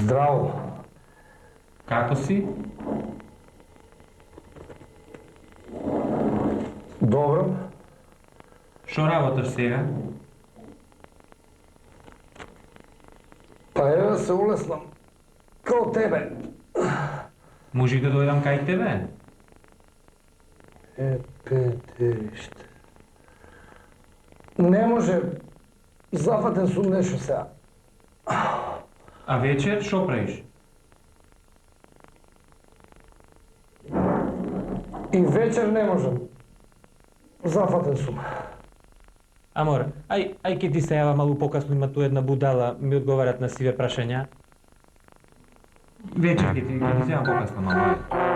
Здраво. Како си? Добро. Шо работаш сега? Па еве се улеснам. Као тебе. Можи да дојдам кај тебе? Петериште. Не може. Зафатен сум нешто сега. А вечер шо правиш? И вечер не можам. Зафатен сум. Амор, ај ке ти се јава малку покасно, има ту една будала, ми одговарат на сиве прашања. Вечер ќе ти се покасно, мамо.